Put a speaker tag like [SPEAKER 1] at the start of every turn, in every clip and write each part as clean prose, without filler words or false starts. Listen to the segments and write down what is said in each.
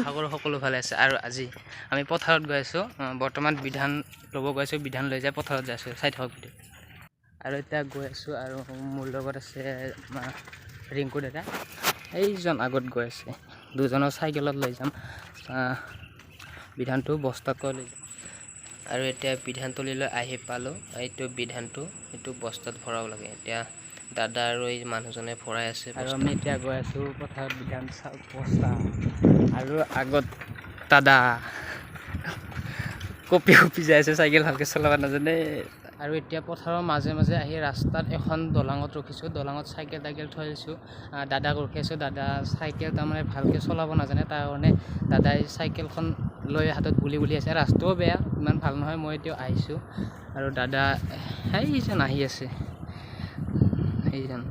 [SPEAKER 1] সাগৰ সকলো ভালে আছে আৰু আজি আমি পথাৰত গৈ আছোঁ বৰ্তমান বিধান ল'ব গৈ আছোঁ বিধান লৈ যায় পথাৰত যাই আছোঁ চাই থাকক ভিডিঅ' আৰু এতিয়া গৈ আছোঁ আৰু মোৰ লগত আছে ৰিংকু দাদা এইজন আগত গৈ আছে দুজনৰ চাইকেলত লৈ যাম বিধানটো বস্তাত লৈ যাম আৰু এতিয়া বিধানতলীলৈ আহি পালোঁ এইটো বিধানটো এইটো বস্তাত ভৰাব লাগে এতিয়া দাদা আৰু এই মানুহজনে ভৰাই আছে আৰু আমি এতিয়া গৈ আছোঁ পথাৰত বিধান বস্তা আৰু আগত দাদা কপি যাই আছে চাইকেল ভালকৈ চলাব নাজানে আৰু এতিয়া পথাৰৰ মাজে মাজে আহি ৰাস্তাত এখন দলঙত ৰখিছোঁ দলঙত চাইকেল থৈ দিছোঁ দাদাক ৰখি আছোঁ দাদা চাইকেল তাৰমানে ভালকৈ চলাব নাজানে তাৰ কাৰণে দাদাই চাইকেলখন লৈ হাতত বুলি আছে ৰাস্তাও বেয়া ইমান ভাল নহয় মই এতিয়া আহিছোঁ আৰু দাদা এইজন আহি আছে এইজন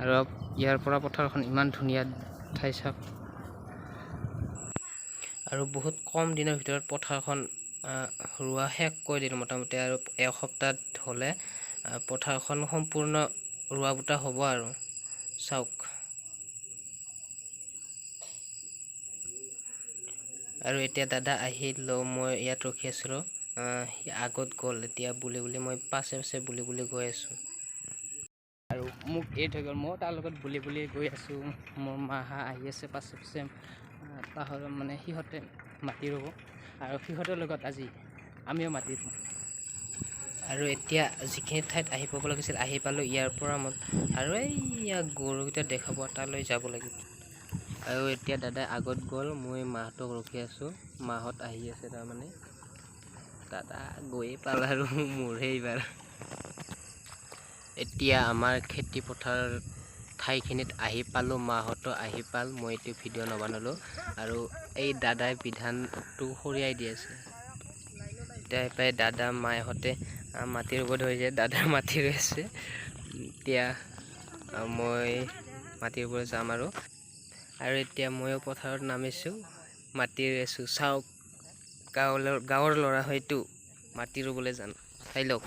[SPEAKER 1] আৰু ইয়াৰ পৰা পথাৰখন ইমান ধুনীয়া ঠাই চাওক আৰু বহুত কম দিনৰ ভিতৰত পথাৰখন ৰোৱা শেষ কৰি দিলোঁ মোটামুটি আৰু এসপ্তাহ হ'লে পথাৰখন সম্পূৰ্ণ ৰোৱা বুটা হ'ব আৰু চাওক আৰু এতিয়া দাদা আহিল মই ইয়াত ৰখি আছিলোঁ আগত গ'ল এতিয়া বুলি মই পাছে বুলি গৈ আছোঁ আৰু মোক এই থৈ গ'ল মই তাৰ লগত বুলি গৈ আছোঁ মোৰ মাহা আহি আছে পাছে পাহৰ মানে সিহঁতে মাটি ৰুব আৰু সিহঁতৰ লগত আজি আমিও মাটি ৰুম আৰু এতিয়া যিখিনি ঠাইত আহি পাব লাগিছিল আহি পালোঁ ইয়াৰ পৰা আৰু এই গৰুকেইটা দেখাব তালৈ যাব লাগিব আৰু এতিয়া দাদাই আগত গ'ল মই মাহঁতক ৰখি আছোঁ মাহঁত আহি আছে তাৰমানে দাদা গৈয়ে পাল আৰু মোৰহে এইবাৰ এতিয়া আমাৰ খেতি পথাৰ ঠাইখিনিত আহি পালোঁ মাহঁতো আহি পাল মই এইটো ভিডিঅ' নবনালোঁ আৰু এই দাদাই বিধানটো সৰিয়াই দি আছে এতিয়া পাই দাদা মাহঁতে মাটি ৰুব ধৰিছে দাদা মাটি ৰুই আছে এতিয়া মই মাটি ৰুব যাম আৰু এতিয়া ময়ো পথাৰত নামিছোঁ মাটি ৰুই আছোঁ চাওক গাঁৱৰ ল'ৰা হয়তো মাটি ৰুবলৈ যাম চাই লওক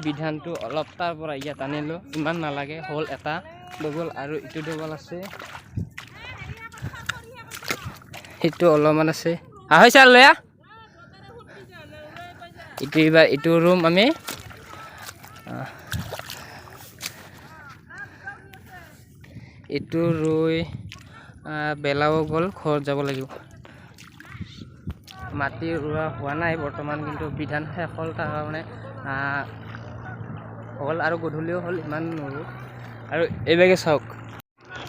[SPEAKER 1] বিধানটো অলপ তাৰ পৰা ইয়াত আনিলোঁ ইমান নালাগে হ'ল এটা ডবল আৰু ইটো ডবল আছে সেইটো অলপমান আছে হৈছে লয়া ইটো এইবাৰ ইটো ৰুম আমি ইটো ৰুই বেলাও গ'ল ঘৰত যাব লাগিব মাটি ৰোৱা হোৱা নাই বৰ্তমান কিন্তু বিধান শেষ হ'ল তাৰ কাৰণে হ'ল আৰু গধূলিও হ'ল ইমান নোৰোঁ আৰু এইভাগে চাওক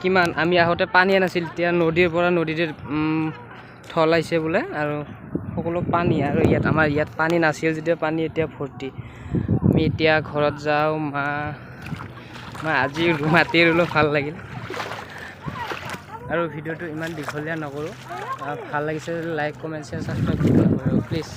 [SPEAKER 1] কিমান আমি আহোঁতে পানীয়ে নাছিল এতিয়া নদীৰ পৰা নদীতে ঢল আহিছে বোলে আৰু সকলো পানী আৰু আমাৰ ইয়াত পানী নাছিল যেতিয়া পানী এতিয়া ভৰ্তি আমি এতিয়া ঘৰত যাওঁ মা আজি মাটি ৰুলো ভাল লাগিল আৰু ভিডিঅ'টো ইমান দীঘলীয়া নকৰোঁ ভাল লাগিছে লাইক কমেণ্ট শ্বেয়াৰ ছাবস্ক্ৰাইব কৰিব প্লিজ